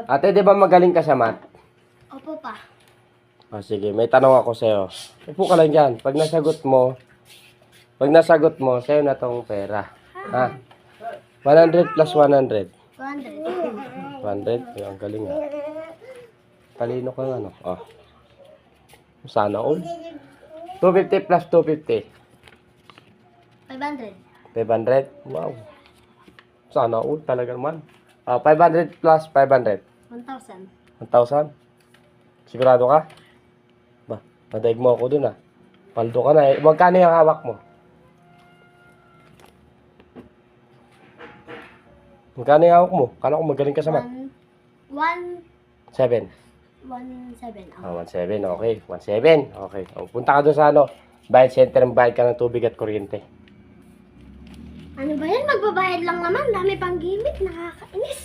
Ate, di ba magaling ka sa math? Opo pa. Sige, may tanong ako sa'yo. Upo ka lang dyan. Pag nasagot mo, sa'yo na tong pera. Ha? 100 plus 100. 200. 100? Ang galing ha. Talino ka ano. Oh. Sana all. 250 plus 250. 500. 500? Wow. Sana all talaga naman. 500 plus 500. 1,000. 1,000? Sigurado ka? Ba, nadaig mo ako dun ah. Paldo ka na eh. Magkano yung hawak mo? Magkano yung hawak mo? Kala ko magaling ka sa math. 7. 1,700. 1,700. Okay. 1,700. Okay. Punta ka doon sa ano. Bayad center. Bayad ka ng tubig at kuryente. Ano ba yan? Magbabayad lang naman. Dami pang gimmick. Nakakainis.